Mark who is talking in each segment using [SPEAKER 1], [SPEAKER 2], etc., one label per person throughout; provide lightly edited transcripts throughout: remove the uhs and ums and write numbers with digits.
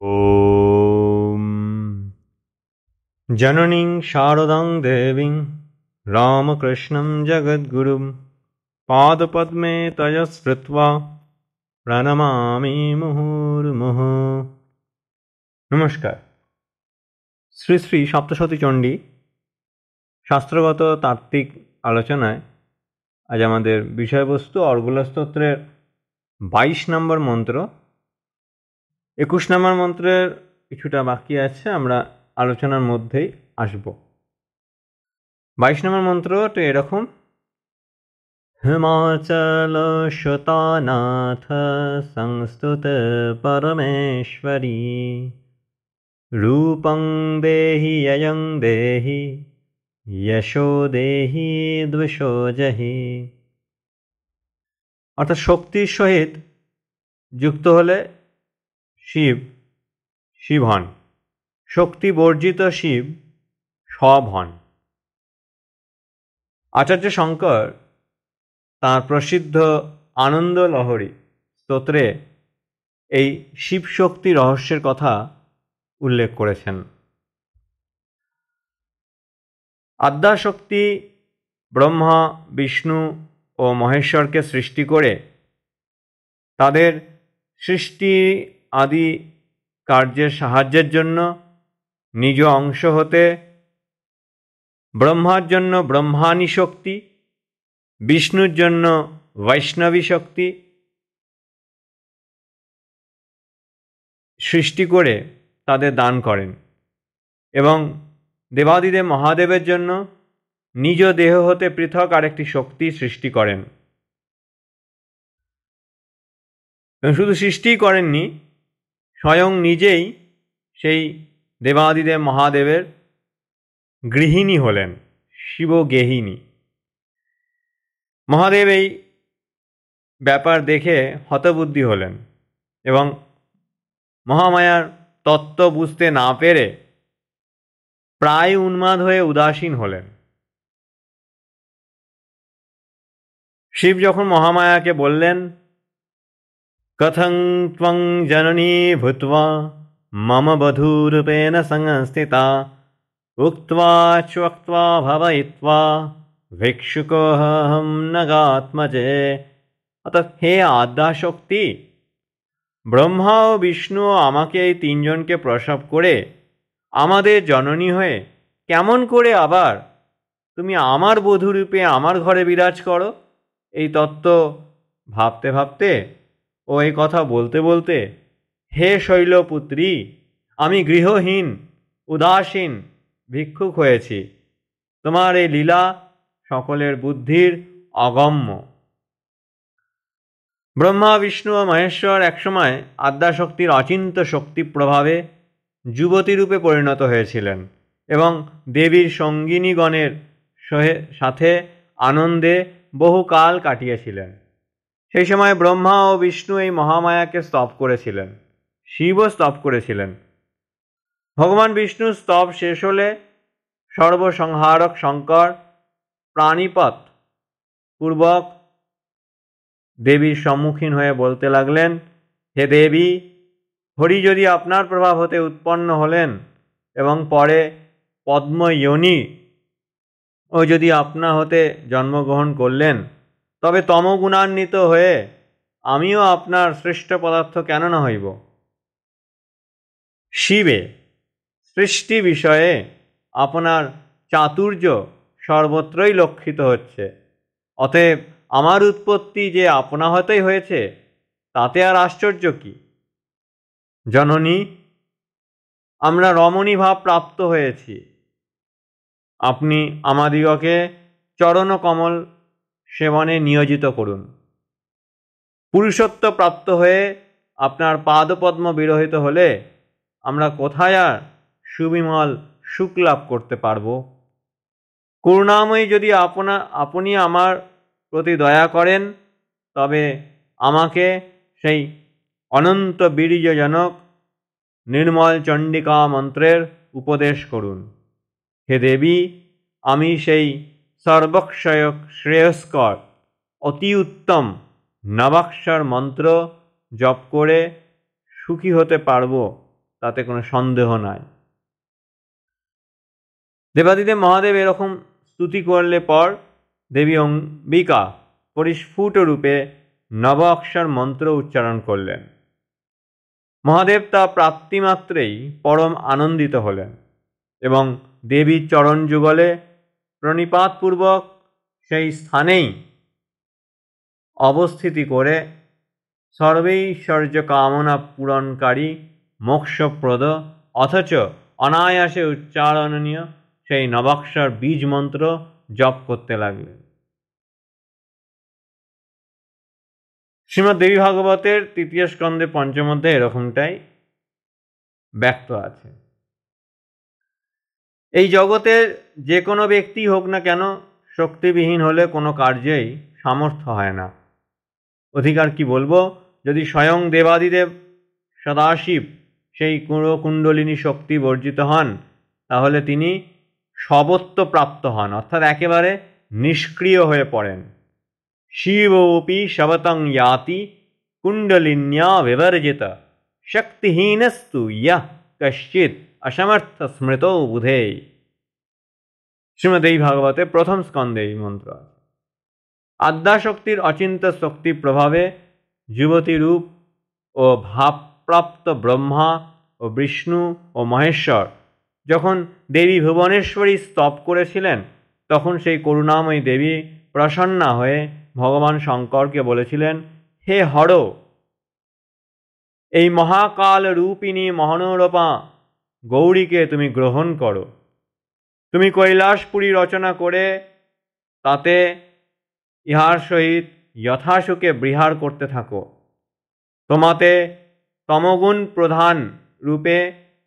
[SPEAKER 1] ॐ जननीं शारदां देवीं रामकृष्णं जगद्गुरुं पादपद्मे तयस्कृत्वा প্রণমামি মুহুর্মুহুঃ। নমস্কার। শ্রী শ্রী সপ্তশতী চণ্ডী শাস্ত্রগত তাত্ত্বিক আলোচনায় আজ আমাদের বিষয়বস্তু অর্গল স্তোত্রের 22 নম্বর মন্ত্র। 21 নম্বর মন্ত্রের কিছুটা বাকি আছে, আমরা আলোচনার মধ্যেই আসব। 22 নম্বর মন্ত্রটা এরকম: হিমাচল শতানাথ সংস্তুত পরমেশ্বরী রূপং দেহি অয়ং দেহি যশো দেহি দ্বিষো জহি। অর্থাৎ শক্তির সহিত যুক্ত হলে শিব শিব হন, শক্তি বর্জিত শিব সব হন। আচার্য শঙ্কর তাঁর প্রসিদ্ধ আনন্দ লহরী স্তোত্রে এই শিব শক্তি রহস্যের কথা উল্লেখ করেছেন। আদ্যাশক্তি ব্রহ্মা বিষ্ণু ও মহেশ্বরকে সৃষ্টি করে তাদের সৃষ্টি আদি কার্যের সাহায্যের জন্য নিজ অংশ হতে ব্রহ্মার জন্য ব্রহ্মাণী শক্তি, বিষ্ণুর জন্য বৈষ্ণবী শক্তি সৃষ্টি করে তাদের দান করেন এবং দেবাদিদেব মহাদেবের জন্য নিজ দেহ হতে পৃথক আরেকটি শক্তি সৃষ্টি করেন। শুধু সৃষ্টিই করেননি, স্বয়ং নিজেই সেই দেবাদিদেব মহাদেবের গৃহিণী হলেন, শিবগেহিনী। মহাদেব এই ব্যাপার দেখে হতবুদ্ধি হলেন এবং মহামায়ার তত্ত্ব বুঝতে না পেরে প্রায় উন্মাদ হয়ে উদাসীন হলেন। শিব যখন মহামায়াকে বললেন, কথং ত্বং জননী ভূত্বা মম বধূরূপেণ সংস্থিতা উক্ত্বা চ্বক্ত্বা ভাবয়িত্বা ভিক্ষুকোহম নগাত্মজে। অর্থাৎ হে আদ্যাশক্তি, ব্রহ্মা ও বিষ্ণু আমাকে এই তিনজনকে প্রসব করে আমাদের জননী হয়ে কেমন করে আবার তুমি আমার বধূরূপে আমার ঘরে বিরাজ করো, এই তত্ত্ব ভাবতে ভাবতে ও এই কথা বলতে বলতে হে শৈলপুত্রী, আমি গৃহহীন উদাসীন ভিক্ষুক হয়েছি। তোমার এই লীলা সকলের বুদ্ধির অগম্য। ব্রহ্মা বিষ্ণু ও মহেশ্বর একসময় আদ্যাশক্তির অচিন্ত শক্তি প্রভাবে যুবতী রূপে পরিণত হয়েছিলেন এবং দেবীর সঙ্গিনীগণের সাথে আনন্দে বহুকাল কাটিয়েছিলেন। সেই সময় ব্রহ্মা ও বিষ্ণু এই মহামায়াকে স্তব করেছিলেন, শিবও স্তব করেছিলেন। ভগবান বিষ্ণুর স্তব শেষ হলে সর্বসংহারক শঙ্কর প্রাণীপত পূর্বক দেবীর সম্মুখীন হয়ে বলতে লাগলেন, হে দেবী, হরি যদি আপনার প্রভাব হতে উৎপন্ন হলেন এবং পরে পদ্ময়োনি ও যদি আপনা হতে জন্মগ্রহণ করলেন, তবে তমগুণান্বিত হয়ে আমিও আপনার শ্রেষ্ঠ পদার্থ কেন না হইব? শিবে সৃষ্টি বিষয়ে আপনার চাতুর্য সর্বত্রই লক্ষিত হচ্ছে। অতএব আমার উৎপত্তি যে আপনা হতেই হয়েছে তাতে আর আশ্চর্য কি? জননী, আমরা রমণী ভাব প্রাপ্ত হয়েছি। আপনি আমাদিগকে চরণ কমল সেবনে নিয়োজিত করুন। পুরুষত্ব প্রাপ্ত হয়ে আপনার পাদপদ্ম বিরহিত হলে আমরা কোথায় আর সুবিমল সুখ লাভ করতে পারব? করুণাময়ী যদি আপনি আমার প্রতি দয়া করেন, তবে আমাকে সেই অনন্ত বীর্যজনক নির্মল চণ্ডিকা মন্ত্রের উপদেশ করুন। হে দেবী, আমি সেই সর্বক্ষয়ক শ্রেয়স্কর অতি উত্তম নবাক্ষর মন্ত্র জপ করে সুখী হতে পারব, তাতে কোনো সন্দেহ নাই। দেবাদিদেব মহাদেব এরকম স্তুতি করলে পর দেবী অম্বিকা পরিস্ফুট রূপে নব অক্ষর মন্ত্র উচ্চারণ করলেন। মহাদেব তা প্রাপ্তিমাত্রেই পরম আনন্দিত হলেন এবং দেবীর চরণ যুগলে প্রণিপাতপূর্বক সেই স্থানেই অবস্থিতি করে সর্বৈশ্বর্য কামনা পূরণকারী মোক্ষপ্রদ অথচ অনায়াসে উচ্চারণীয় সেই নবাক্ষর বীজ মন্ত্র জপ করতে লাগলেন। শ্রীমদ্ দেবী ভাগবতের তৃতীয় স্কন্ধে পঞ্চম অধ্যায়ে এরকমটাই ব্যক্ত আছে। এই জগতের যে কোনো ব্যক্তি হোক না কেন শক্তিবিহীন হলে কোনো কার্যেই সামর্থ্য হয় না। অধিকার কি বলবো, যদি স্বয়ং দেবাদিদেব সদাশিব সেই কুণ্ডলিনী শক্তি বর্জিত হন তাহলে তিনি শবত্ব প্রাপ্ত হন, অর্থাৎ একেবারে নিষ্ক্রিয় হয়ে পড়েন। শিবপি শবতং ইয়াতি কুণ্ডলিন্যা বিবর্জিত শক্তিহীনস্তু ইয়ঃ কশ্চিৎ অসমর্থ স্মৃত বুধে। শ্রীমদ্ ভাগবতে প্রথম স্কন্ধে এই মন্ত্র আছে। আদ্যাশক্তির অচিন্ত শক্তি প্রভাবে যুবতী রূপ ও ভাবপ্রাপ্ত ব্রহ্মা ও বিষ্ণু ও মহেশ্বর যখন দেবী ভুবনেশ্বরী স্তব করেছিলেন তখন সেই করুণাময়ী দেবী প্রসন্না হয়ে ভগবান শঙ্করকে বলেছিলেন, হে হর, এই মহাকাল রূপিণী মহানুরূপা গৌরীকে তুমি গ্রহণ করো। তুমি কৈলাসপুরী রচনা করে তাতে ইহার সহিত যথাসুখে বিহার করতে থাকো। তোমাতে তমগুণ প্রধান রূপে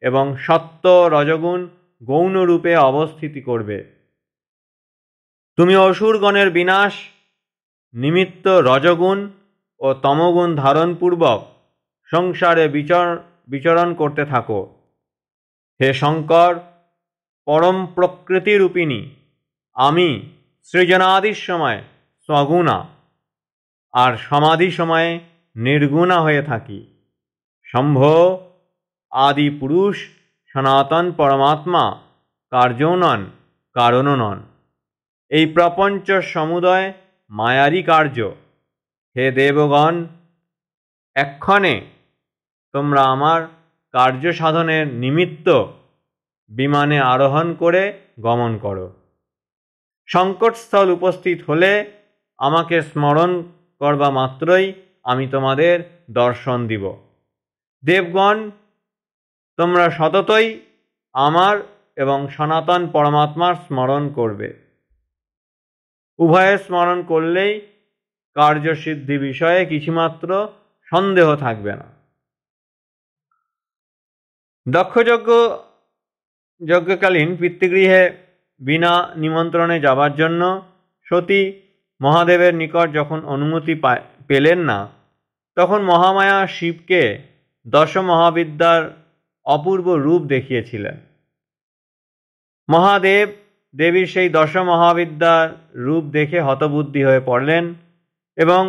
[SPEAKER 1] এবং সত্য রজগুণ গৌণ রূপে অবস্থিতি করবে। তুমি অসুরগণের বিনাশ নিমিত্ত রজগুণ ও তমগুণ ধারণপূর্বক সংসারে বিচরণ করতে থাকো। হে শঙ্কর, পরম প্রকৃতি রূপিণী আমি সৃজনাদির সময় সগুণা আর সমাধি সময়ে নির্গুণা হয়ে থাকি। শম্ভ, আদি পুরুষ সনাতন পরমাত্মা কার্যও নন, কারণও নন। এই প্রপঞ্চ সমুদয় মায়ারই কার্য। হে দেবগণ, এক্ষণে তোমরা আমার কার্য সাধনের নিমিত্ত বিমানে আরোহণ করে গমন করো। সংকটস্থল উপস্থিত হলে আমাকে স্মরণ করবা মাত্রই আমি তোমাদের দর্শন দিব। দেবগণ, তোমরা সততই আমার এবং সনাতন পরমাত্মার স্মরণ করবে। উভয়ের স্মরণ করলেই কার্যসিদ্ধি বিষয়ে কিছুমাত্র সন্দেহ থাকবে না। যজ্ঞকালীন পিতৃগৃহে বিনা নিমন্ত্রণে যাবার জন্য সতী মহাদেবের নিকট যখন অনুমতি পেলেন না তখন মহামায়া শিবকে দশ মহাবিদ্যার অপূর্ব রূপ দেখিয়েছিলেন। মহাদেব দেবীর সেই দশ মহাবিদ্যার রূপ দেখে হতবুদ্ধি হয়ে পড়লেন এবং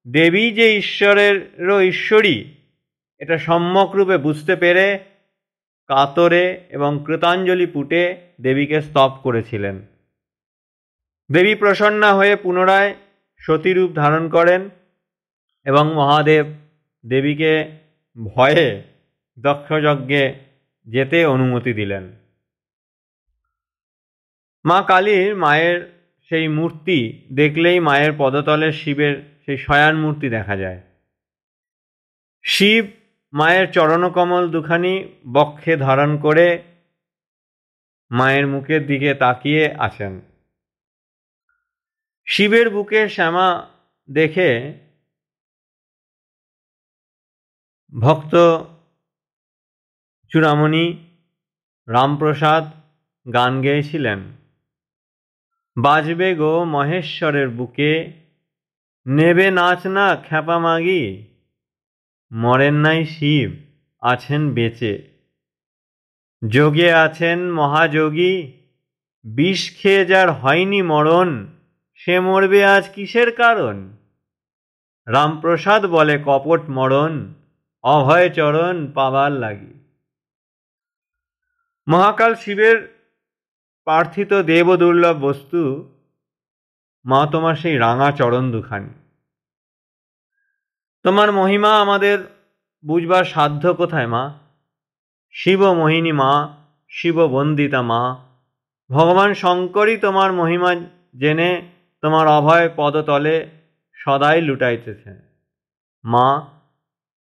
[SPEAKER 1] দেবী যে ঈশ্বরেরও ঈশ্বরী এটা সম্যক রূপে বুঝতে পেরে কাতরে এবং কৃতাঞ্জলি পুটে দেবীকে স্তব করেছিলেন। দেবী প্রসন্না হয়ে পুনরায় সতীরূপ ধারণ করেন এবং মহাদেব দেবীকে ভয়ে দক্ষযজ্ঞে যেতে অনুমতি দিলেন। মা কালীর মায়ের সেই মূর্তি দেখলেই মায়ের পদতলে শিবের সেই শয়ান মূর্তি দেখা যায়। শিব মায়ের চরণকমল দুখানি বক্ষে ধারণ করে মায়ের মুখের দিকে তাকিয়ে আছেন। শিবের বুকে শ্যামা দেখে ভক্ত চূড়ামণি রামপ্রসাদ গান গেয়েছিলেন, বাজবে গো মহেশ্বরের বুকে নেবে নাচ না খ্যাপা মাগি, মরেন নাই শিব আছেন বেঁচে, যোগে আছেন মহাযোগী, বিষ খেয়ে যার হয়নি মরণ, সে মরবে আজ কিসের কারণ, রামপ্রসাদ বলে কপট মরণ, অভয় চরণ পাবার লাগি। মহাকাল শিবের প্রার্থিত দেবদুর্লভ বস্তু মা তোমার সেই রাঙা চরণ দুখানি। তোমার মহিমা আমাদের বুঝবার সাধ্য কোথায় মা? শিব মোহিনী মা, শিব বন্দিতা মা, ভগবান শঙ্করই তোমার মহিমা জেনে তোমার অভয় পদতলে সদাই লুটাইতেছে। মা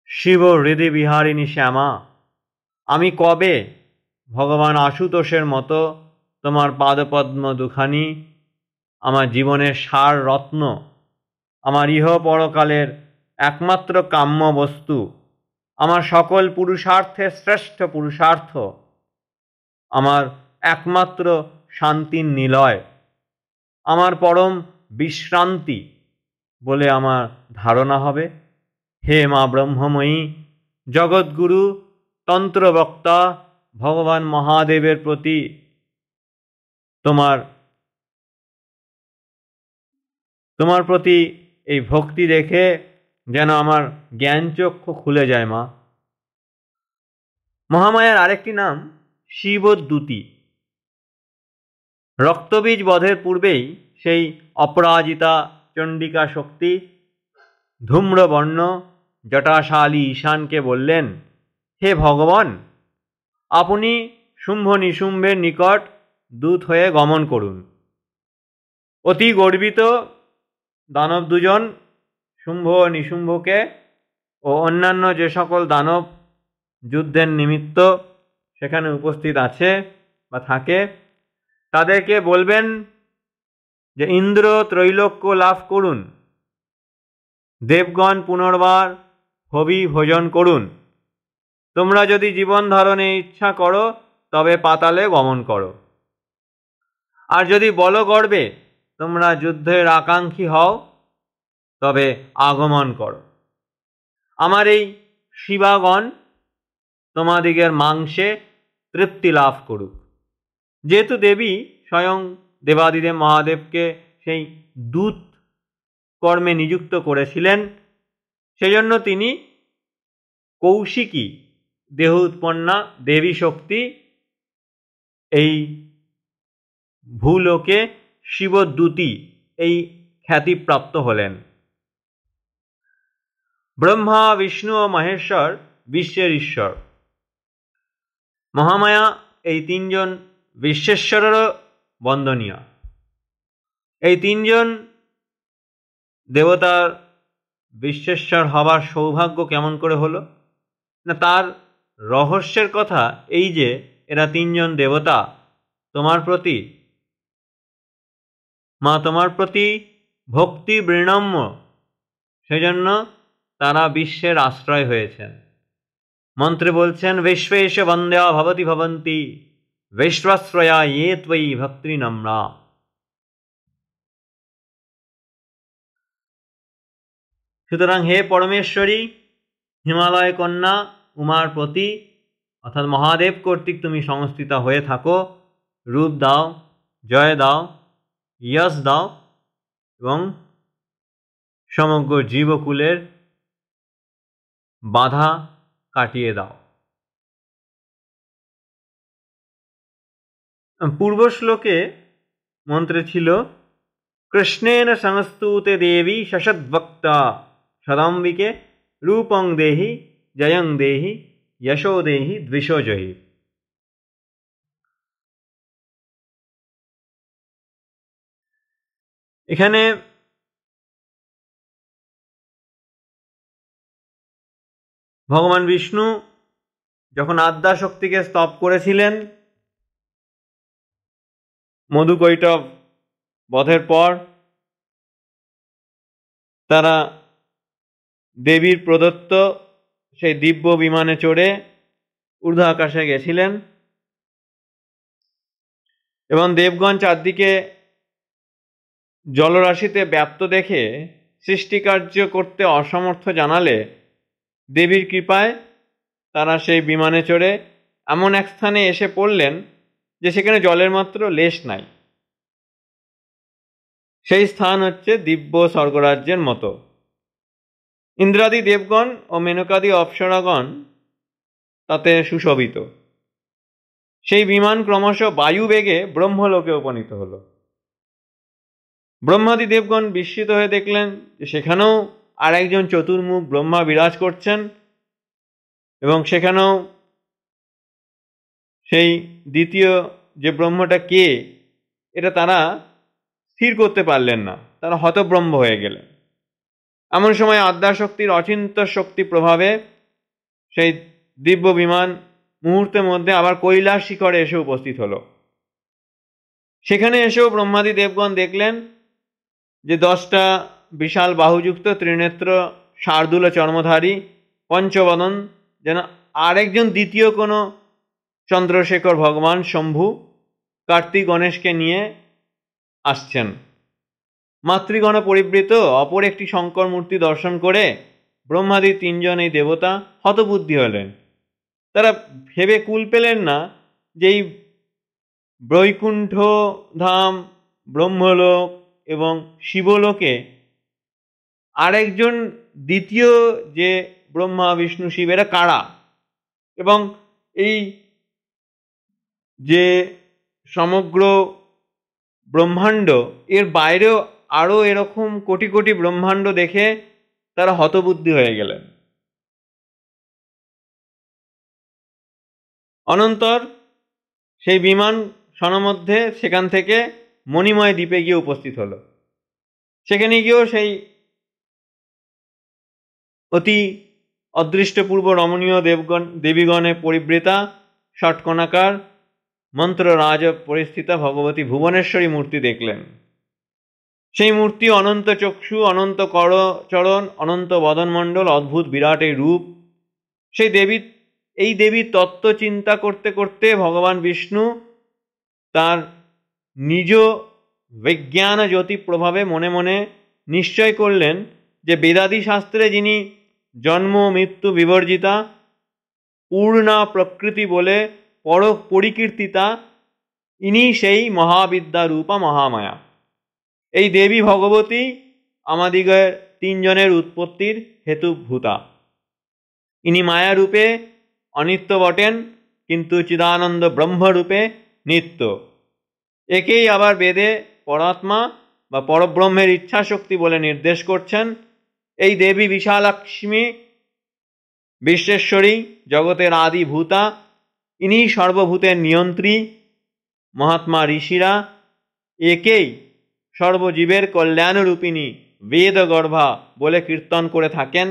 [SPEAKER 1] শিব হৃদি বিহারিণী শ্যামা, আমি কবে ভগবান আশুতোষের মতো তোমার পাদপদ্ম দুখানি আমার জীবনের সার রত্ন, আমার ইহ পরকালের একমাত্র কাম্য বস্তু, আমার সকল পুরুষার্থের শ্রেষ্ঠ পুরুষার্থ, আমার একমাত্র শান্তির নিলয়, আমার পরম বিশ্রান্তি বলে আমার ধারণা হবে। হে মা ব্রহ্মময়ী, জগৎগুরু, তন্ত্রবক্তা ভগবান মহাদেবের প্রতি তোমার প্রতি এই ভক্তি রেখে যেন আমার জ্ঞানচক্ষু খুলে যায় মা। মহামায়ার আরেকটি নাম শিবদ্যুতি। রক্তবীজ বধের পূর্বেই সেই অপরাজিতা চণ্ডিকা শক্তি ধূম্রবর্ণ জটাশালী ঈশানকে বললেন, হে ভগবান, আপনি শুম্ভ নিশুম্ভের নিকট দূত হয়ে গমন করুন। অতি গর্বিত দানব দুজন শুম্ভ ও নিশুম্ভকে ও অন্যান্য যে সকল দানব যুদ্ধের নিমিত্ত সেখানে উপস্থিত আছে বা থাকে, তাদেরকে বলবেন যে ইন্দ্র ত্রৈলোক্য লাভ করুন, দেবগণ পুনর্বার হবি ভোজন করুন, তোমরা যদি জীবন ধারণে ইচ্ছা করো তবে পাতালে গমন করো, আর যদি বলগর্বে তোমরা যুদ্ধের আকাঙ্ক্ষী হও তবে আগমন করো। আমার এই শিবাগণ তোমাদিগের মাংসে তৃপ্তি লাভ করুক। যেহেতু দেবী স্বয়ং দেবাদিদেব মহাদেবকে সেই দূত কর্মে নিযুক্ত করেছিলেন, সেজন্য তিনি কৌশিকী দেহ উৎপন্না দেবী শক্তি এই ভূলোকে শিবদ্যুতি এই খ্যাতিপ্রাপ্ত হলেন। ব্রহ্মা, বিষ্ণু ও মহেশ্বর বিশ্বের ঈশ্বর। মহামায়া এই তিনজন বিশ্বেশ্বরেরও বন্দনীয়। এই তিনজন দেবতার বিশ্বেশ্বর হবার সৌভাগ্য কেমন করে হলো না, তার রহস্যের কথা এই যে এরা তিনজন দেবতা তোমার প্রতি মা তোমার প্রতি ভক্তি বৃণম্য, সেজন্য তারা বিশ্বের আশ্রয় হয়েছেন। মন্ত্রে বলছেন, বিশ্বেশ বন্দ্যা ভবতি ভবন্তি বিশ্বাশ্রয়া ইয়ে ত্বয়ি ভক্তি নম্রা। সুতরাং হে পরমেশ্বরী, হিমালয় কন্যা উমার প্রতি অর্থাৎ মহাদেব কর্তৃক তুমি সংস্থিতা হয়ে থাকো, রূপ দাও, জয় দাও, যশ দাও এবং সমগ্র জীবকুলের বাধা কাটিয়ে দাও। পূর্ব শ্লোকে মন্ত্রে ছিল, কৃষ্ণেন সংস্তুতে দেবী শশদ্ভক্তা সদাম্বিকে রূপং দেহি জয়ং দেহি যশো দেহি দ্বিষো জয়ী। এখানে ভগবান বিষ্ণু যখন আদ্যাশক্তিকে স্তব করেছিলেন, মধুকৈটব বধের পর তারা দেবীর প্রদত্ত সেই দিব্য বিমানে চড়ে ঊর্ধ্ব আকাশে গেছিলেন এবং দেবগণ চারদিকে জলরাশিতে ব্যাপ্ত দেখে সৃষ্টিকার্য করতে অসমর্থ জানালে দেবীর কৃপায় তারা সেই বিমানে চড়ে এমন এক স্থানে এসে পড়লেন যে সেখানে জলের মাত্র লেশ নাই। সেই স্থান হচ্ছে দিব্য স্বর্গরাজ্যের মতো। ইন্দ্রাদি দেবগণ ও মেনকাদি অপ্সরাগণ তাতে সুশোভিত। সেই বিমান ক্রমশ বায়ুবেগে ব্রহ্মলোকে উপনীত হল। ব্রহ্মাদি দেবগণ বিস্মিত হয়ে দেখলেন যে সেখানেও আর একজন চতুর্মুখ ব্রহ্মা বিরাজ করছেন, এবং সেখানেও সেই দ্বিতীয় যে ব্রহ্মটা কে এটা তারা স্থির করতে পারলেন না, তারা হতব্রহ্ম হয়ে গেলেন। এমন সময় আদ্যাশক্তির অচিন্ত শক্তি প্রভাবে সেই দিব্য বিমান মুহূর্তের মধ্যে আবার কৈলাস শিখরে এসে উপস্থিত হলো। সেখানে এসেও ব্রহ্মাদি দেবগণ দেখলেন যে 10টা বিশাল বাহুযুক্ত ত্রিনেত্র শার্দুল চর্মধারী পঞ্চবদন যেন আরেকজন দ্বিতীয় কোনো চন্দ্রশেখর ভগবান শম্ভু কার্তিক গণেশকে নিয়ে আসছেন। মাতৃগণ পরিবৃত অপর একটি শঙ্কর মূর্তি দর্শন করে ব্রহ্মাদি 3জন এই দেবতা হতবুদ্ধি হলেন। তারা ভেবে কুল পেলেন না যে এই বৈকুণ্ঠ ধাম, ব্রহ্মলোক এবং শিবলোকে আরেকজন দ্বিতীয় যে ব্রহ্মা বিষ্ণু শিব এরা কারা, এবং এই যে সমগ্র ব্রহ্মাণ্ড এর বাইরেও আরও এরকম কোটি কোটি ব্রহ্মাণ্ড দেখে তারা হতবুদ্ধি হয়ে গেলেন। অনন্তর সেই বিমান সনমধ্যে সেখান থেকে মণিময় দ্বীপে গিয়ে উপস্থিত হলো। সেখানে গিয়েও সেই অতি অদৃষ্টপূর্ব রমণীয় দেবীগণে পরিবৃতা ষটকোণাকার মন্ত্ররাজ পরিস্থিতা ভগবতী ভুবনেশ্বরী মূর্তি দেখলেন। সেই মূর্তি অনন্ত চক্ষু, অনন্ত করচরণ, অনন্ত বদনমণ্ডল, অদ্ভুত বিরাট এই রূপ। এই দেবীর তত্ত্ব চিন্তা করতে করতে ভগবান বিষ্ণু তার নিজ বিজ্ঞান জ্যোতি প্রভাবে মনে মনে নিশ্চয় করলেন যে বেদাদি শাস্ত্রে যিনি জন্ম মৃত্যু বিবর্জিতা পূর্ণা প্রকৃতি বলে পরিকীর্তিতা, ইনি সেই মহাবিদ্যা রূপা মহামায়া। এই দেবী ভগবতী আমাদিগের 3জনের উৎপত্তির হেতুভূতা। ইনি মায়ারূপে অনিত্য বটেন, কিন্তু চিদানন্দ ব্রহ্মরূপে নিত্য। একেই আবার বেদে পরাত্মা বা পরব্রহ্মের ইচ্ছাশক্তি বলে নির্দেশ করছেন। এই দেবী বিশালাক্ষ্মী বিশ্বেশ্বরী, জগতের আদি ভূতা। ইনি সর্বভূতের নিয়ন্ত্রী। মহাত্মা ঋষিরা একেই সর্বজীবের কল্যাণরূপিণী বেদগর্ভা বলে কীর্তন করে থাকেন।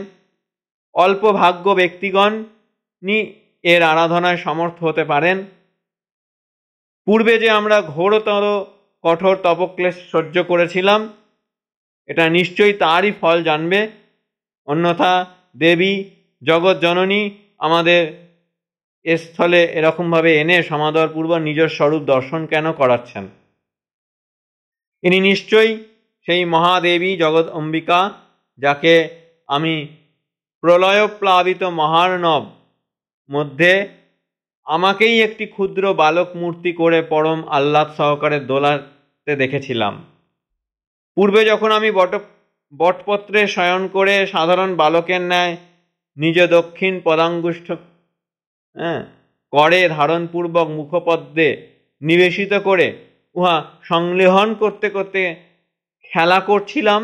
[SPEAKER 1] অল্প ভাগ্য ব্যক্তিগণই এর আরাধনায় সমর্থ হতে পারেন। পূর্বে যে আমরা ঘোরতর কঠোর তপক্লেশ সহ্য করেছিলাম, এটা নিশ্চয়ই তারই ফল জানবে। অন্যথা দেবী জগৎ জননী আমাদের এ স্থলে এরকমভাবে এনে সমাদরপূর্বক নিজের স্বরূপ দর্শন কেন করাচ্ছেন? ইনি নিশ্চয়ই সেই মহাদেবী জগৎ অম্বিকা, যাকে আমি প্রলয়প্লাবিত মহার্ণব মধ্যে আমাকেই একটি ক্ষুদ্র বালক মূর্তি করে পরম আহ্লাদ সহকারে দোলাতে দেখেছিলাম। পূর্বে যখন আমি বটপত্রে শয়ন করে সাধারণ বালকের ন্যায় নিজ দক্ষিণ পদাঙ্গুষ্ঠ করে ধারণপূর্বক মুখপদ্মে নিবেশিত করে উহা সংলেহন করতে করতে খেলা করছিলাম,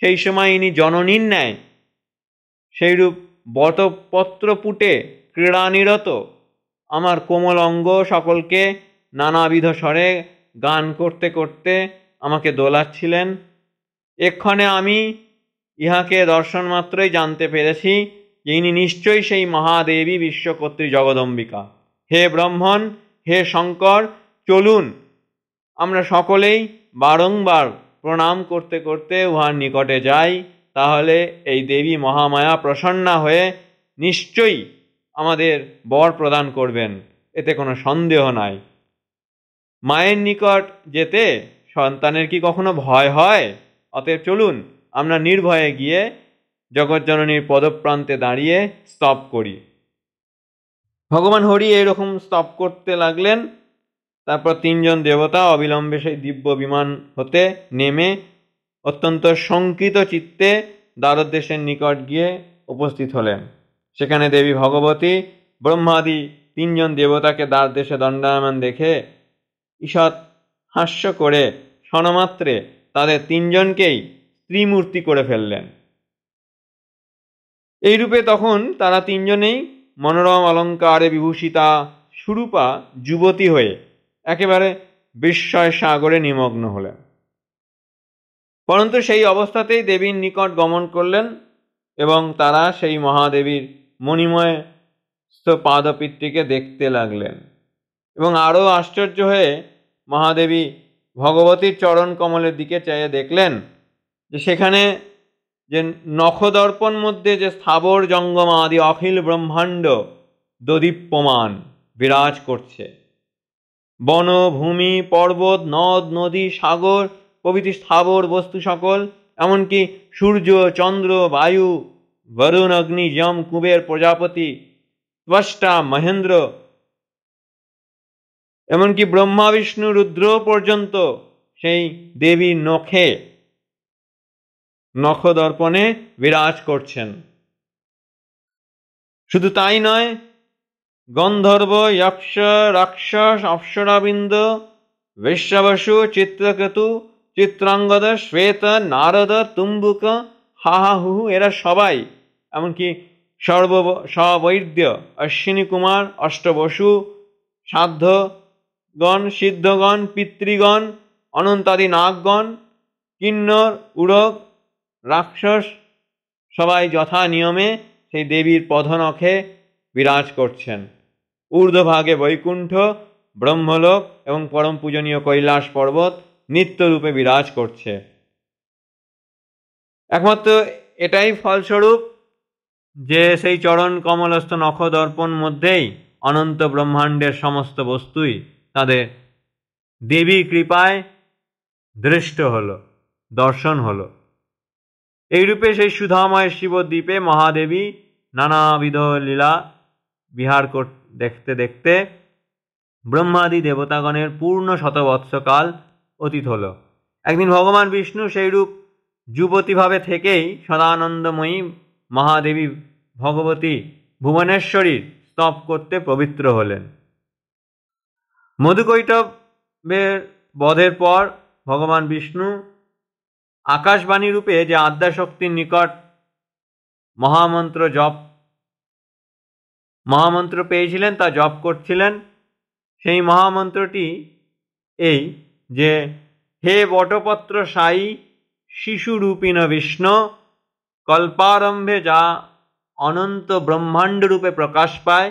[SPEAKER 1] সেই সময় ইনি জননীর ন্যায় সেইরূপ বটপত্রপুটে ক্রীড়ানিরত আমার কোমল অঙ্গ সকলকে নানাবিধ স্বরে গান করতে করতে আমাকে দোলাচ্ছিলেন। এক্ষণে আমি ইহাকে দর্শন মাত্রই জানতে পেরেছি যে ইনি নিশ্চয়ই সেই মহাদেবী বিশ্বকর্ত্রী জগদম্বিকা। হে ব্রাহ্মণ, হে শঙ্কর, চলুন আমরা সকলেই বারংবার প্রণাম করতে করতে উহার নিকটে যাই। তাহলে এই দেবী মহামায়া প্রসন্না হয়ে নিশ্চয়ই আমাদের বর প্রদান করবেন, এতে কোনো সন্দেহ নাই। মায়ের নিকট যেতে সন্তানের কি কখনো ভয় হয়? অতএব চলুন আমরা নির্ভয়ে গিয়ে জগৎজননীর পদপ্রান্তে দাঁড়িয়ে স্তব করি। ভগবান হরি এরকম স্তব করতে লাগলেন। তারপর 3জন দেবতা অবিলম্বে সেই দিব্য বিমান হতে নেমে অত্যন্ত শঙ্কিত চিত্তে দ্বারদেশের নিকট গিয়ে উপস্থিত হলেন। সেখানে দেবী ভগবতী ব্রহ্মাদি তিনজন দেবতাকে দ্বার দেশে দণ্ডায়মান দেখে ঈষৎ হাস্য করে ক্ষণমাত্রে তাদের তিনজনকেই স্ত্রীমূর্তি করে ফেললেন। এইরূপে তখন তারা তিনজনেই মনোরম অলঙ্কারে বিভূষিতা সুরূপা যুবতী হয়ে একেবারে বিস্ময় সাগরে নিমগ্ন হলেন। পরন্তু সেই অবস্থাতেই দেবীর নিকট গমন করলেন এবং তারা সেই মহাদেবীর মণিময় পাদপীঠটিকে দেখতে লাগলেন এবং আরও আশ্চর্য হয়ে মহাদেবী ভগবতীর চরণ কমলের দিকে চেয়ে দেখলেন যে সেখানে যে নখদর্পণ মধ্যে যে স্থাবর জঙ্গম আদি অখিল ব্রহ্মাণ্ড দদীপ্যমান বিরাজ করছে। বন, ভূমি, পর্বত, নদ, নদী, সাগর প্রভৃতি স্থাবর বস্তু সকল, এমনকি সূর্য, চন্দ্র, বায়ু, বরুণ, অগ্নি, যম, কুবের, প্রজাপতি, ত্বষ্টা, মহেন্দ্র, এমনকি ব্রহ্মা, বিষ্ণু, রুদ্র পর্যন্ত সেই দেবীর নখদর্পণে বিরাজ করছেন। শুধু তাই নয়, গন্ধর্ব, যক্ষ, রাক্ষস, অপ্সরাবৃন্দ, বৈশ্যবসু, চিত্রকেতু, চিত্রাঙ্গদ, শ্বেত, নারদ, তুম্বুক, হাহাহু এরা সবাই, এমনকি সবৈদ্য, অশ্বিনী কুমার, অষ্টবসু, সাধ্যগণ, সিদ্ধগণ, পিতৃগণ, অনন্তাদি নাগগণ, কিন্নর, উড়ক, রাক্ষস সবাই যথা নিয়মে সেই দেবীর পদনখে বিরাজ করছেন। ঊর্ধ্বভাগে বৈকুণ্ঠ, ব্রহ্মলোক এবং পরম পূজনীয় কৈলাস পর্বত নিত্যরূপে বিরাজ করছে। একমাত্র এটাই ফলস্বরূপ যে সেই চরণ কমলস্থ নখদর্পণ মধ্যেই অনন্ত ব্রহ্মাণ্ডের সমস্ত বস্তুই তাদের দেবীর কৃপায় দৃষ্ট হলো, দর্শন হলো। এইরূপে সেই সুধাময় শিবদ্বীপে মহাদেবী নানাবিধ লীলা বিহার দেখতে দেখতে ব্রহ্মাদি দেবতাগণের পূর্ণ শতবৎসকাল অতীত হল। একদিন ভগবান বিষ্ণু সেইরূপ যুবতীভাবে থেকেই সদানন্দময়ী মহাদেবী ভগবতী ভুবনেশ্বরীর স্তব করতে পবিত্র হলেন। মধুকৈটবের বধের পর ভগবান বিষ্ণু আকাশবাণী রূপে যে আদ্যাশক্তির নিকট মহামন্ত্র পেয়েছিলেন তা জপ করছিলেন। সেই মহামন্ত্রটি এই যে, হে বটপত্র সায়ী শিশুরূপিণ বিষ্ণু, কল্পারম্ভে যা অনন্ত ব্রহ্মাণ্ড রূপে প্রকাশ পায়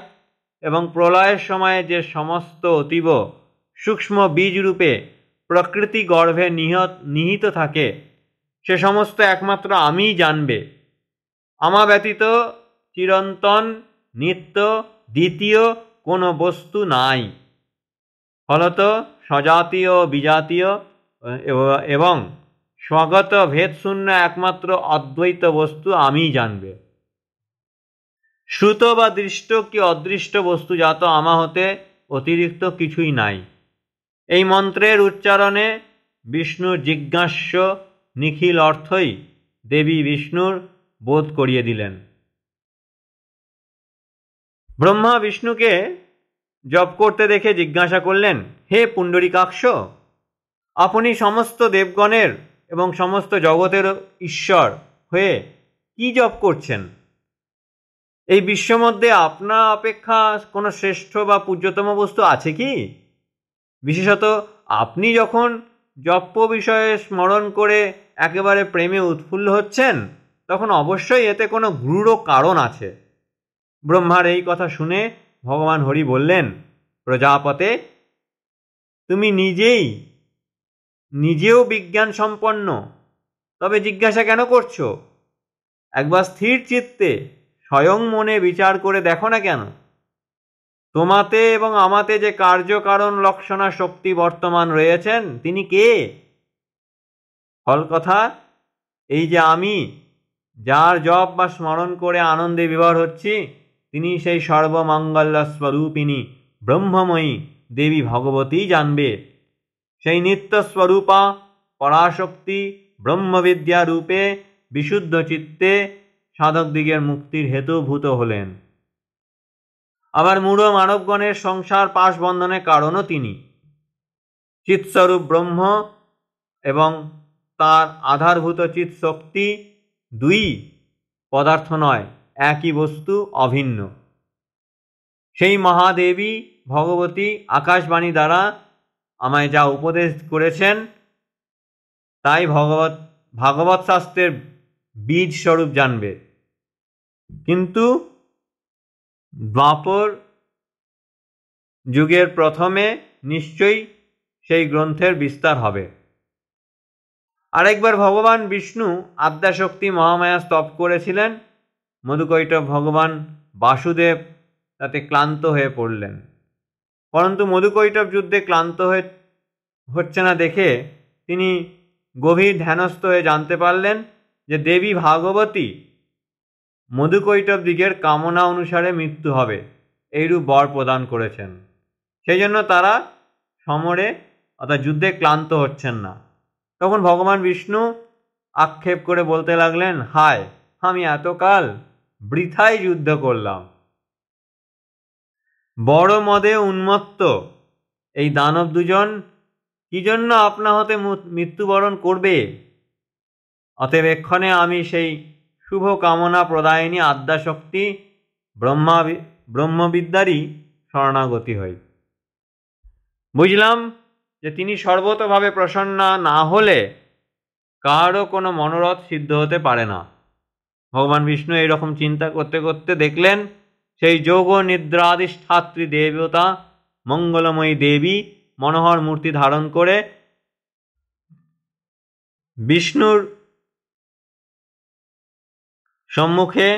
[SPEAKER 1] এবং প্রলয়ের সময়ে যে সমস্ত অতীব সূক্ষ্ম বীজ রূপে প্রকৃতি গর্ভে নিহিত থাকে, সে সমস্ত একমাত্র আমিই জানবে। আমা ব্যতীত চিরন্তন নিত্য দ্বিতীয় কোনো বস্তু নাই। ফলত সজাতীয়, বিজাতীয় এবং স্বগত ভেদশূন্য একমাত্র অদ্বৈত বস্তু আমিই জানবে। শ্রুত বা দৃষ্ট কি অদৃষ্ট বস্তু জাত আমা হতে অতিরিক্ত কিছুই নাই। এই মন্ত্রের উচ্চারণে বিষ্ণুর জিজ্ঞাস্য নিখিল অর্থই দেবী বিষ্ণুর বোধ করিয়ে দিলেন। ব্রহ্মা বিষ্ণুকে জপ করতে দেখে জিজ্ঞাসা করলেন, হে পুণ্ডরীকাক্ষ, আপনি সমস্ত দেবগণের এবং সমস্ত জগতের ঈশ্বর হয়ে কি জপ করছেন? এই বিশ্ব মধ্যে আপনা অপেক্ষা কোনো শ্রেষ্ঠ বা পূজ্যতম বস্তু আছে কি? বিশেষত আপনি যখন জপ বিষয়ে স্মরণ করে একেবারে প্রেমে উৎফুল্ল হচ্ছেন, তখন অবশ্যই এতে কোনো গূঢ় কারণ আছে। ব্রহ্মার এই কথা শুনে ভগবান হরি বললেন, প্রজাপতে, তুমি নিজেও বিজ্ঞান সম্পন্ন, তবে জিজ্ঞাসা কেন করছো? একবার স্থির চিত্তে স্বয়ং মনে বিচার করে দেখো না কেন? তোমাতে এবং আমাতে যে কার্যকারণ লক্ষণা শক্তি বর্তমান রয়েছেন, তিনি কে? ফল কথা এই যে আমি যার জপ বা স্মরণ করে আনন্দে বিভোর হচ্ছি, তিনি সেই সর্বমঙ্গল স্বরূপিণী ব্রহ্মময়ী দেবী ভগবতী জানবে। সেই নিত্যস্বরূপা পরাশক্তি ব্রহ্মবিদ্যা রূপে বিশুদ্ধ চিত্তে সাধকদিগের মুক্তির হেতুভূত হলেন। আবার মূঢ় মানবগণের সংসার পাশ বন্ধনের কারণও তিনি। চিৎস্বরূপ ব্রহ্ম এবং তার আধারভূত চিৎ শক্তি দুই পদার্থ নয়, একই বস্তু, অভিন্ন। সেই মহাদেবী ভগবতী আকাশবাণী দ্বারা আমায় যা উপদেশ করেছেন তাই ভাগবত শাস্ত্রের বীজ স্বরূপ জানবে। কিন্তু দ্বাপর যুগের প্রথমে নিশ্চয়ই সেই গ্রন্থের বিস্তার হবে। আরেকবার ভগবান বিষ্ণু আদ্যাশক্তি মহামায়া স্তব করেছিলেন। মধুকৈটব ভগবান বাসুদেব তাতে ক্লান্ত হয়ে পড়লেন। পরন্তু মধুকৈটব যুদ্ধে ক্লান্ত হচ্ছে না দেখে তিনি গভীর ধ্যানস্থ হয়ে জানতে পারলেন যে দেবী ভাগবতী মধুকৈটব দিগের কামনা অনুসারে মৃত্যু হবে এইরূপ বর প্রদান করেছেন। সেই জন্য তারা সমরে অর্থাৎ যুদ্ধে ক্লান্ত হচ্ছেন না। তখন ভগবান বিষ্ণু আক্ষেপ করে বলতে লাগলেন, হায়, আমি এতকাল বৃথাই যুদ্ধ করলাম। বড় মদে উন্মত্ত এই দানব দুজন কি জন্য আপনা হতে মৃত্যুবরণ করবে? অতএব এক্ষণে আমি সেই শুভ কামনা প্রদায়িনী আদ্যাশক্তি ব্রহ্মবিদ্যারই শরণাগতি হই। বুঝলাম যে তিনি সর্বতভাবে প্রসন্না না হলে কারও কোনো মনোরথ সিদ্ধ হতে পারে না। ভগবান বিষ্ণু এইরকম চিন্তা করতে করতে দেখলেন সেই যোগ নিদ্রাধিষ্ঠাত্রী দেবতা মঙ্গলময়ী দেবী মনোহর মূর্তি ধারণ করে বিষ্ণুর সম্মুখে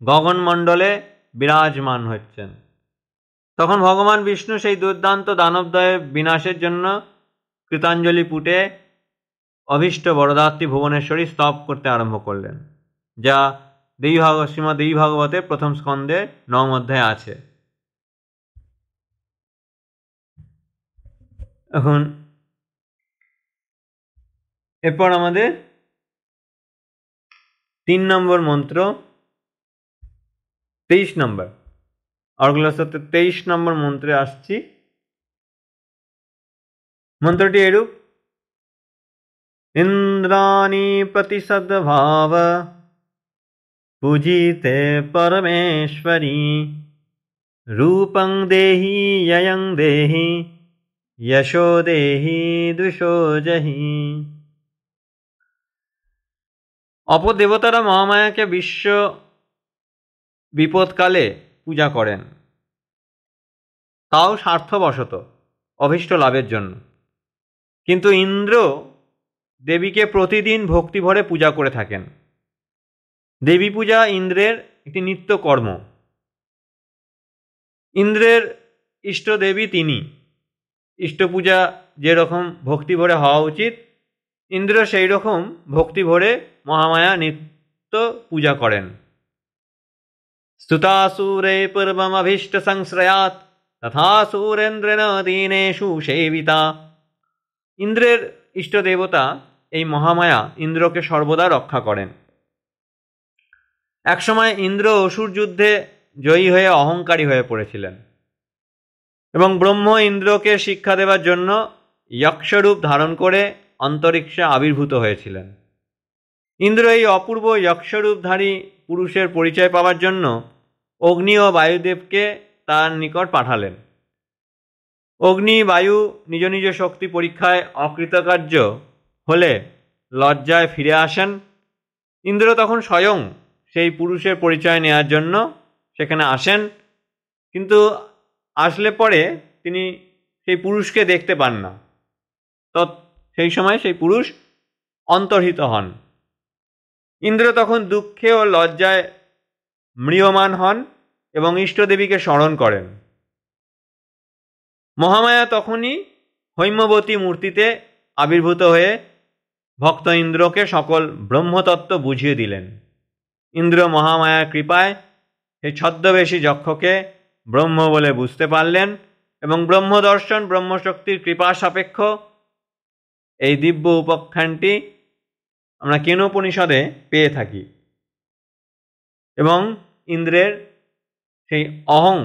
[SPEAKER 1] গগনমণ্ডলে বিরাজমান হচ্ছেন। তখন ভগবান বিষ্ণু সেই দুর্দান্ত দানবদ্বয়ের বিনাশের জন্য কৃতাঞ্জলি পুটে অভীষ্ট বরদাত্রী ভুবনেশ্বরী স্তব করতে আরম্ভ করলেন, যা শ্রীমদ্ দেবী ভাগবতের প্রথম স্কন্ধে 9 অধ্যায়ে আছে। এখন এরপর আমাদের 3 নম্বর মন্ত্র, 23 নম্বর অর্গলসতে 23 নম্বর মন্ত্রে আসছি। মন্ত্রটি এরূপ: ইন্দ্রাণী প্রতিসদ্ভাব পূজিতে পরমেশ্বরী রূপং দেহি যয়ং দেহি যশো দেহি দুষো জহি। অপর দেবতারা মহামায়াকে বিশ্ব বিপদকালে পূজা করেন, তাও স্বার্থবশত অভীষ্ট লাভের জন্য। কিন্তু ইন্দ্র দেবীকে প্রতিদিন ভক্তি ভরে পূজা করে থাকেন। দেবী পূজা ইন্দ্রের একটি নিত্য কর্ম। ইন্দ্রের ইষ্ট দেবী তিনি। ইষ্ট পূজা যেরকম ভক্তি ভরে হওয়া উচিত, ইন্দ্র সেই রকম ভক্তি ভরে মহামায়া নিত্য পূজা করেন। স্তুতাসুরে পূর্বমভীষ্ট সংশ্রয়াৎ তথা সুরেন্দ্রেণ দীনেষু সেবিতা। ইন্দ্রের ইষ্ট দেবতা এই মহামায়া ইন্দ্রকে সর্বদা রক্ষা করেন। একসময় ইন্দ্র অসুর যুদ্ধে জয়ী হয়ে অহংকারী হয়ে পড়েছিলেন এবং ব্রহ্ম ইন্দ্রকে শিক্ষা দেওয়ার জন্য যক্ষরূপ ধারণ করে অন্তরিক্ষে আবির্ভূত হয়েছিলেন। ইন্দ্র এই অপূর্ব যক্ষরূপধারী পুরুষের পরিচয় পাওয়ার জন্য অগ্নি ও বায়ুদেবকে তার নিকট পাঠালেন। অগ্নি বায়ু নিজ নিজ শক্তি পরীক্ষায় অকৃতকার্য হলে লজ্জায় ফিরে আসেন। ইন্দ্র তখন স্বয়ং সেই পুরুষের পরিচয় নেওয়ার জন্য সেখানে আসেন, কিন্তু আসলে পরে তিনি সেই পুরুষকে দেখতে পান না। তো সেই সময় সেই পুরুষ অন্তর্হিত হন। ইন্দ্র তখন দুঃখে ও লজ্জায় ম্রিয়মান হন এবং ইষ্টদেবীকে স্মরণ করেন। মহামায়া তখনই হৈমবতী মূর্তিতে আবির্ভূত হয়ে ভক্ত ইন্দ্রকে সকল ব্রহ্মতত্ত্ব বুঝিয়ে দিলেন। ইন্দ্র মহামায়ার কৃপায় সেই ছদ্মবেশী যক্ষকে ব্রহ্ম বলে বুঝতে পারলেন এবং ব্রহ্মদর্শন ব্রহ্মশক্তির কৃপা সাপেক্ষ এই দিব্য উপাখ্যানটি আমরা কেনোপনিষদে পেয়ে থাকি। এবং ইন্দ্রের সেই অহং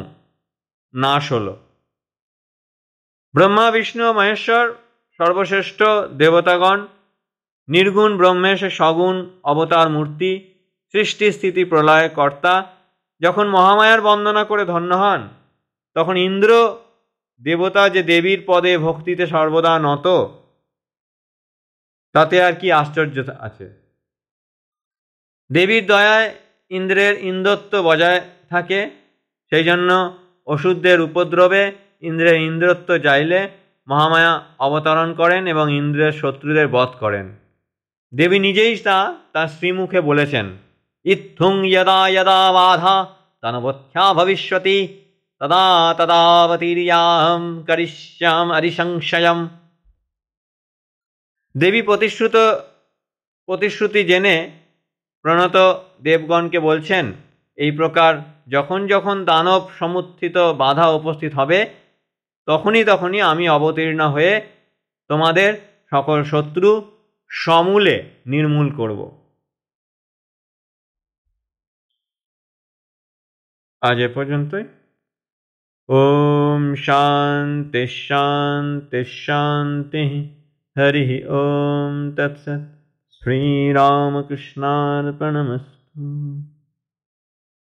[SPEAKER 1] নাশ হল। ব্রহ্মা বিষ্ণু ও মহেশ্বর সর্বশ্রেষ্ঠ দেবতাগণ, নির্গুণ ব্রহ্মেশ সগুণ অবতার মূর্তি, সৃষ্টি স্থিতি প্রলয় কর্তা, যখন মহামায়ার বন্দনা করে ধন্য হন, তখন ইন্দ্র দেবতা যে দেবীর পদে ভক্তিতে সর্বদা নত, তাতে আর কি আশ্চর্য আছে। দেবীর দয়ায় ইন্দ্রের ইন্দ্রত্ব বজায় থাকে, সেই জন্য অসুরদের উপদ্রবে ইন্দ্রের ইন্দ্রত্ব যাইলে মহামায়া অবতরণ করেন এবং ইন্দ্রের শত্রুদের বধ করেন। দেবী নিজেই তা তার শ্রীমুখে বলেছেন, ইত্থুং যদা যদা বাধা তনবত্যা ভবিষ্যতি তদা তদাবতীর্যাহম করিষ্যাম অরিসংশয়ম। দেবী প্রতিশ্রুতি জেনে প্রণত দেবগণকে বলছেন, এই প্রকার যখন যখন দানব সমুত্থিত বাধা উপস্থিত হবে, তখনই তখনই আমি অবতীর্ণ হয়ে তোমাদের সকল শত্রু সমূলে নির্মূল করব। আজ এ পর্যন্তই। ওম শান্তি শান্তি শান্তি। হরি ওম তৎসৎ। শ্রীরামকৃষ্ণার্পণমস্তু।